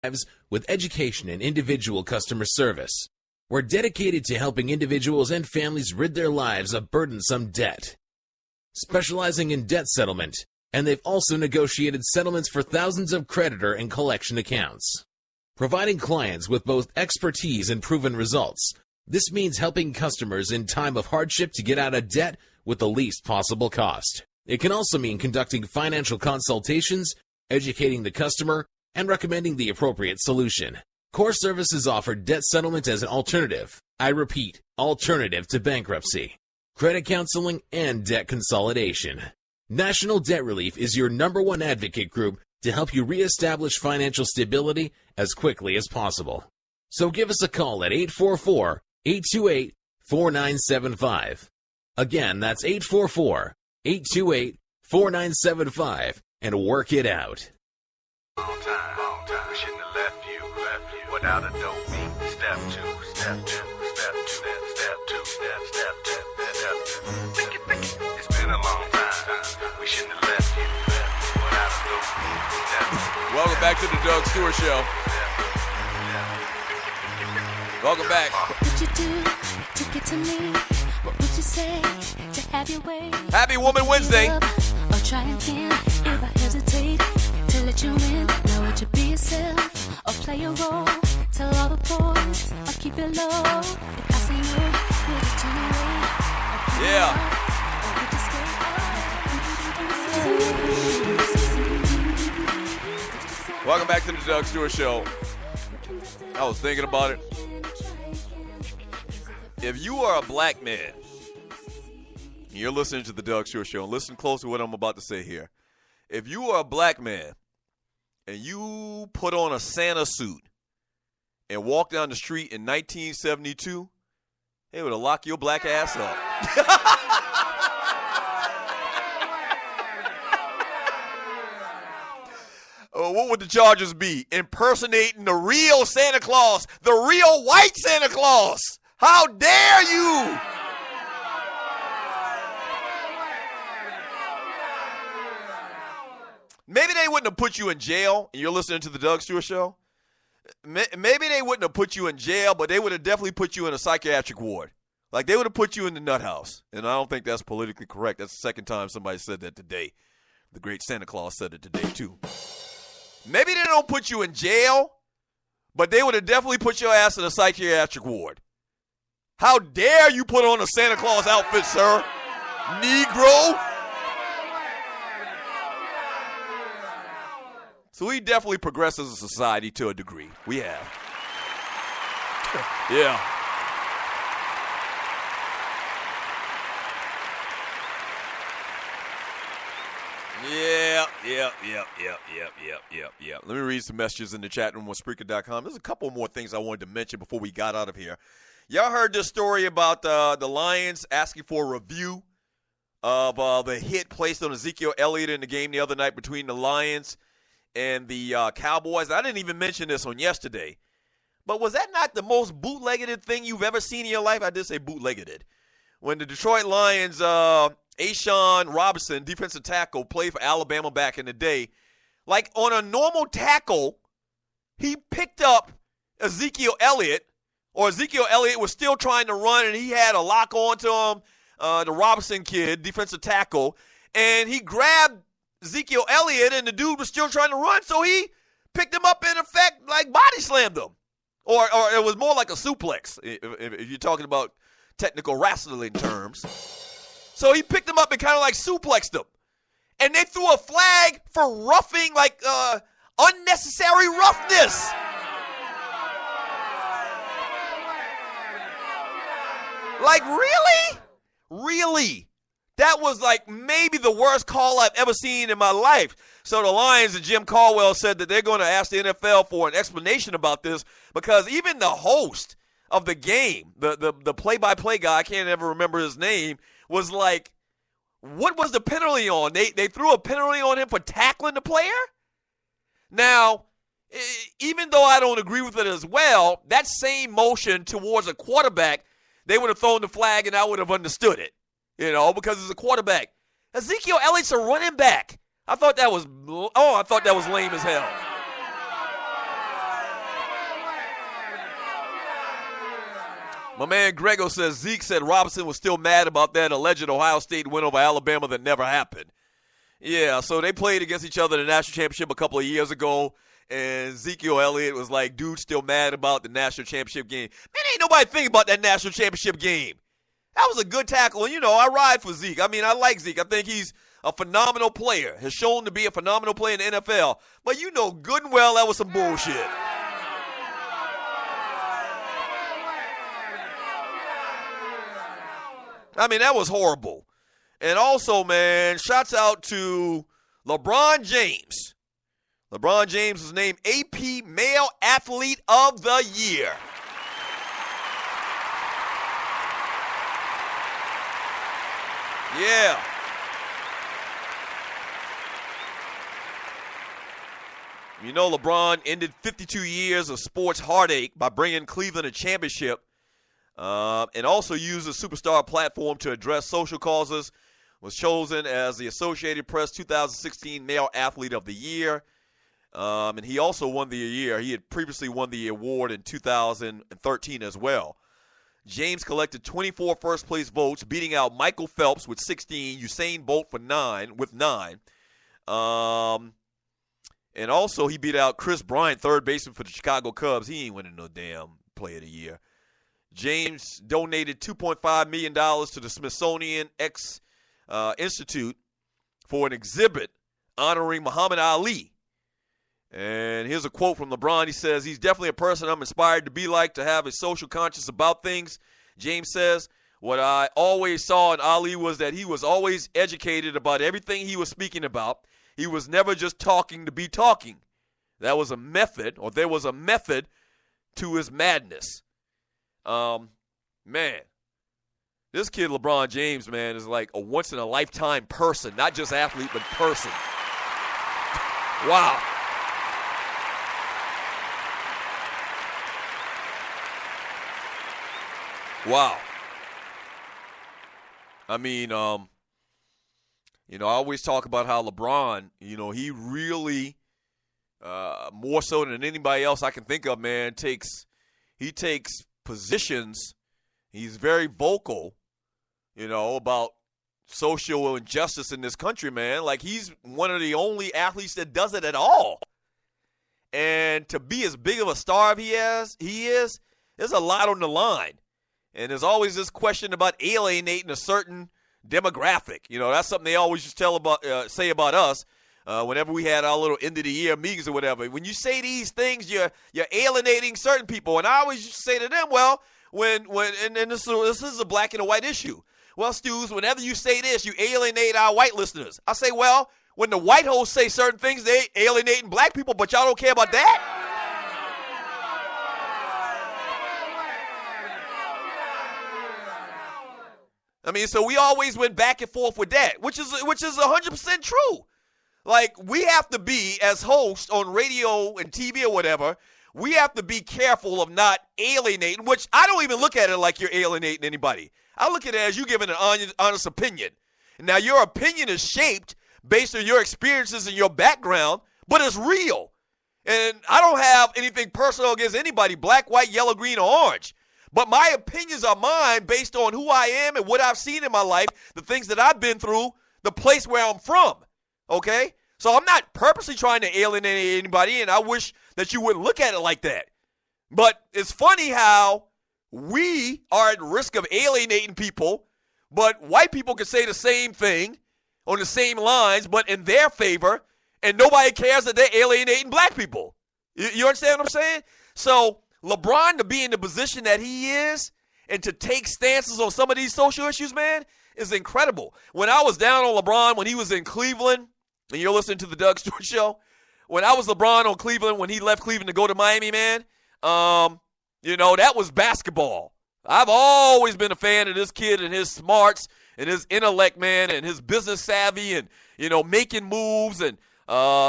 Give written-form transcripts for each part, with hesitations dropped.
lives with education and individual customer service. We're dedicated to helping individuals and families rid their lives of burdensome debt, specializing in debt settlement, and they've also negotiated settlements for thousands of creditor and collection accounts. Providing clients with both expertise and proven results, this means helping customers in time of hardship to get out of debt with the least possible cost. It can also mean conducting financial consultations, educating the customer, and recommending the appropriate solution. Core Services offer debt settlement as an alternative. I repeat, alternative to bankruptcy, credit counseling, and debt consolidation. National Debt Relief is your #1 advocate group to help you reestablish financial stability as quickly as possible. So give us a call at 844-828-4975. Again, that's 844-828-4975, and work it out. Long time. We shouldn't have left you without a dope beat. Step 2, step 2, step 2, step 2, step 2. Think it. It's been a long time. We shouldn't have left you without a dope beat. Step 2. Welcome back to the Doug Stewart Show. Welcome back. What would you do to get to me? What would you say to have your way? Happy Woman Wednesday. Or try again if I hesitate to let you in. Now would you be yourself or play a role? Tell all the boys or keep it low. If I say no, will you turn away? Yeah. Or would you stay? Welcome back to the Doug Stewart Show. I was thinking about it. If you are a black man, and you're listening to the Doug Stewart Show, and listen close to what I'm about to say here. If you are a black man and you put on a Santa suit and walk down the street in 1972, they would have locked your black ass up. What would the charges be? Impersonating the real Santa Claus, the real white Santa Claus. How dare you? Maybe they wouldn't have put you in jail, and you're listening to the Doug Stewart Show. Maybe they wouldn't have put you in jail, but they would have definitely put you in a psychiatric ward. Like, they would have put you in the nut house. And I don't think that's politically correct. That's the second time somebody said that today. The great Santa Claus said it today, too. Maybe they don't put you in jail, but they would have definitely put your ass in a psychiatric ward. How dare you put on a Santa Claus outfit, sir? Negro. So we definitely progressed as a society to a degree. We have. Yeah. Yeah. Let me read some messages in the chat room on Spreaker.com. There's a couple more things I wanted to mention before we got out of here. Y'all heard this story about the Lions asking for a review of the hit placed on Ezekiel Elliott in the game the other night between the Lions and the Cowboys. I didn't even mention this on yesterday. But was that not the most bootlegged thing you've ever seen in your life? I did say bootlegged. When the Detroit Lions, Ashawn Robinson, defensive tackle, played for Alabama back in the day, like on a normal tackle, he picked up Ezekiel Elliott, or Ezekiel Elliott was still trying to run, and he had a lock on to him, the Robinson kid, defensive tackle, and he grabbed Ezekiel Elliott, and the dude was still trying to run, so he picked him up, in effect, like body slammed him. Or it was more like a suplex, if you're talking about technical wrestling terms. So he picked him up and kind of like suplexed him. And they threw a flag for roughing, like unnecessary roughness. Like, really? Really? That was like maybe the worst call I've ever seen in my life. So the Lions and Jim Caldwell said that they're going to ask the NFL for an explanation about this, because even the host of the game, the play-by-play guy, I can't ever remember his name, was like, what was the penalty on? They threw a penalty on him for tackling the player? Now, even though I don't agree with it as well, that same motion towards a quarterback, they would have thrown the flag and I would have understood it, because it's a quarterback. Ezekiel Elliott's a running back. I thought that was lame as hell. My man Grego says Zeke said Robinson was still mad about that alleged Ohio State win over Alabama that never happened. Yeah, so they played against each other in the national championship a couple of years ago, and Ezekiel Elliott was like, dude, still mad about the national championship game. Man, ain't nobody thinking about that national championship game. That was a good tackle, and, I ride for Zeke. I mean, I like Zeke. I think he's a phenomenal player, has shown to be a phenomenal player in the NFL, but you know good and well that was some bullshit. I mean, that was horrible. And also, man, shouts out to LeBron James. LeBron James was named AP Male Athlete of the Year. Yeah. LeBron ended 52 years of sports heartache by bringing Cleveland a championship. And also used a superstar platform to address social causes, was chosen as the Associated Press 2016 Male Athlete of the Year. And he also won the year. He had previously won the award in 2013 as well. James collected 24 first-place votes, beating out Michael Phelps with 16, Usain Bolt with 9. And also he beat out Chris Bryant, third baseman for the Chicago Cubs. He ain't winning no damn Player of the Year. James donated $2.5 million to the Smithsonian Institute for an exhibit honoring Muhammad Ali. And here's a quote from LeBron. He says, he's definitely a person I'm inspired to be like, to have a social conscience about things. James says, what I always saw in Ali was that he was always educated about everything he was speaking about. He was never just talking to be talking. There was a method to his madness. Man, this kid LeBron James, man, is like a once-in-a-lifetime person, not just athlete, but person. Wow. Wow. I mean, I always talk about how LeBron, he really, more so than anybody else I can think of, man, takes positions. He's very vocal, about social injustice in this country, man. Like, he's one of the only athletes that does it at all. And to be as big of a star as he is, there's a lot on the line. And there's always this question about alienating a certain demographic. That's something they always just say about us whenever we had our little end of the year meetings or whatever. When you say these things, you're alienating certain people. And I always just say to them, well, and this is a black and a white issue. Well, Stews, whenever you say this, you alienate our white listeners. I say, well, when the white hosts say certain things, they alienating black people, but y'all don't care about that? I mean, so we always went back and forth with that, which is 100% true. Like, we have to be, as hosts on radio and TV or whatever, we have to be careful of not alienating, which I don't even look at it like you're alienating anybody. I look at it as you giving an honest opinion. Now, your opinion is shaped based on your experiences and your background, but it's real. And I don't have anything personal against anybody, black, white, yellow, green, or orange. But my opinions are mine based on who I am and what I've seen in my life, the things that I've been through, the place where I'm from, okay? So I'm not purposely trying to alienate anybody, and I wish that you wouldn't look at it like that. But it's funny how we are at risk of alienating people, but white people can say the same thing on the same lines, but in their favor, and nobody cares that they're alienating black people. You understand what I'm saying? So LeBron, to be in the position that he is and to take stances on some of these social issues, man, is incredible. When I was down on LeBron when he was in Cleveland, and you're listening to the Doug Stewart Show, when I was LeBron on Cleveland, when he left Cleveland to go to Miami, man, that was basketball. I've always been a fan of this kid and his smarts and his intellect, man, and his business savvy and, making moves and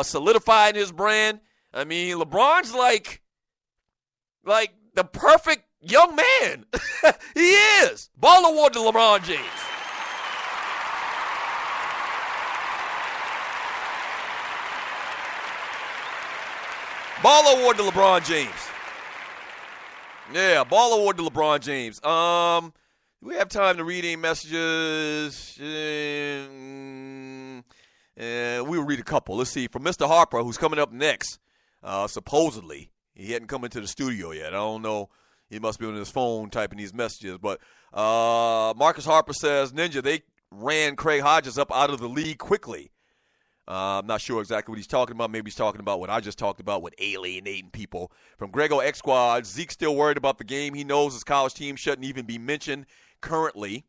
solidifying his brand. I mean, LeBron's like the perfect young man. He is. Ball award to LeBron James. Ball award to LeBron James. Yeah, ball award to LeBron James. Do we have time to read any messages? We'll read a couple. Let's see. From Mr. Harper, who's coming up next, supposedly. He hadn't come into the studio yet. I don't know. He must be on his phone typing these messages. But Marcus Harper says, Ninja, they ran Craig Hodges up out of the league quickly. I'm not sure exactly what he's talking about. Maybe he's talking about what I just talked about with alienating people. From Grego X Squad, Zeke's still worried about the game. He knows his college team shouldn't even be mentioned currently.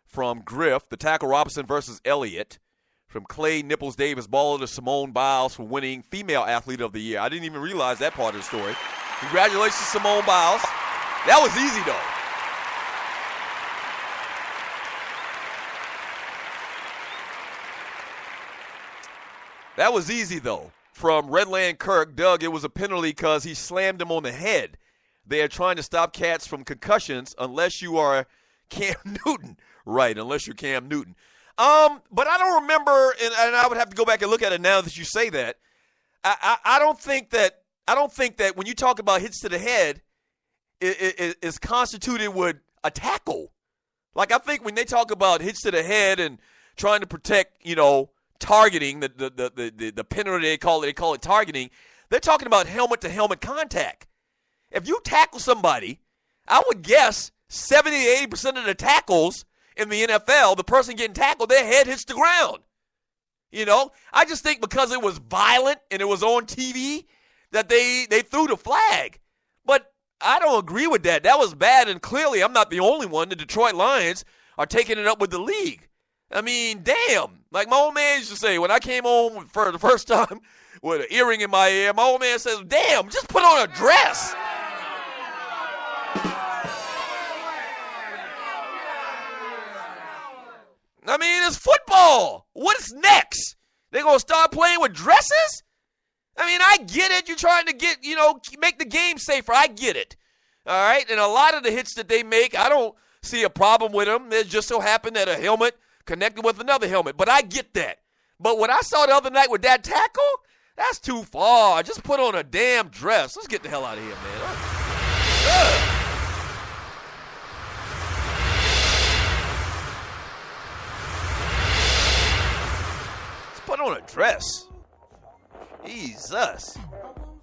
From Griff, the tackle Robinson versus Elliott. From Clay Nipples Davis, baller to Simone Biles for winning Female Athlete of the Year. I didn't even realize that part of the story. Congratulations, Simone Biles. That was easy, though. That was easy, though. From Redland Kirk, Doug, it was a penalty because he slammed him on the head. They are trying to stop cats from concussions unless you are Cam Newton. Right, unless you're Cam Newton. But I don't remember, and I would have to go back and look at it now that you say that. I don't think that when you talk about hits to the head, it is constituted with a tackle. Like, I think when they talk about hits to the head and trying to protect, targeting, the penalty they call it targeting, they're talking about helmet-to-helmet contact. If you tackle somebody, I would guess 70 to 80% of the tackles in the NFL, the person getting tackled, their head hits the ground. I just think because it was violent and it was on TV that they threw the flag. But I don't agree with that. That was bad, and clearly I'm not the only one. The Detroit Lions are taking it up with the league. I mean, damn. Like my old man used to say, when I came home for the first time with an earring in my ear, my old man says, damn, just put on a dress. I mean, it's football. What's next? They're going to start playing with dresses? I mean, I get it. You're trying to make the game safer. I get it. All right? And a lot of the hits that they make, I don't see a problem with them. It just so happened that a helmet connected with another helmet. But I get that. But what I saw the other night with that tackle, that's too far. Just put on a damn dress. Let's get the hell out of here, man. Put on a dress. Jesus.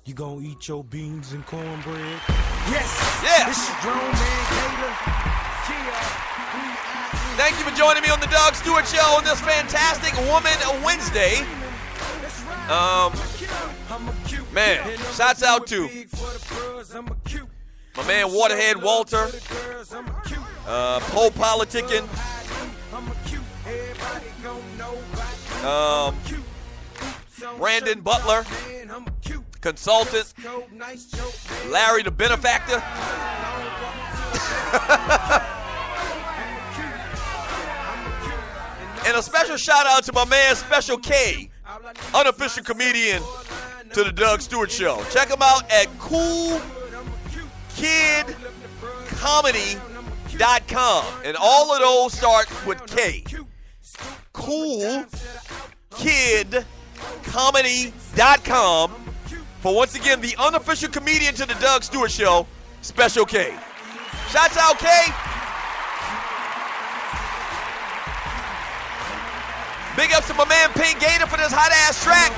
You gonna eat your beans and cornbread? Yes. Yeah. This is grown man Gator. Thank you for joining me on the Doug Stewart Show on this fantastic Woman Wednesday. Man, shouts out to my man Waterhead Walter, pole politicking, Brandon Butler, consultant, Larry the benefactor. And a special shout out to my man Special K, unofficial comedian to the Doug Stewart Show. Check him out at coolkidcomedy.com. And all of those start with K. coolkidcomedy.com for, once again, the unofficial comedian to the Doug Stewart Show, Special K. Shouts out, K. Big ups to my man Pink Gator for this hot-ass track.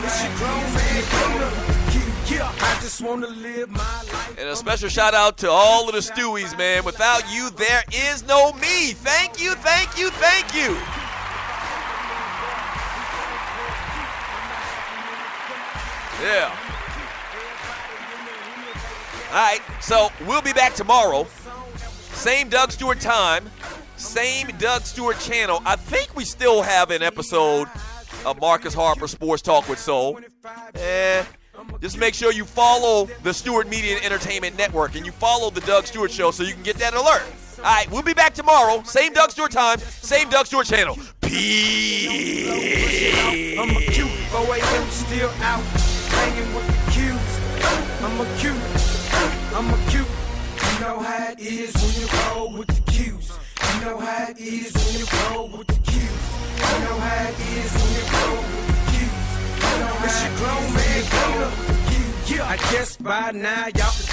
And a special shout out to all of the Stewies, man. Without you, there is no me. Thank you, thank you, thank you. Yeah. All right, so we'll be back tomorrow. Same Doug Stewart time, same Doug Stewart channel. I think we still have an episode of Marcus Harper Sports Talk with Soul. Just make sure you follow the Stewart Media and Entertainment Network and you follow the Doug Stewart Show so you can get that alert. All right, we'll be back tomorrow. Same Doug Stewart time, same Doug Stewart channel. Peace. I'm a cute boy, I'm still out hanging with the cutes. I'm a cute. You know how it is when you roll with the cutes. You know how it is when you roll with the cutes. You know how it is when you roll with the cutes. You know how it is when you roll with the cutes. I guess by now y'all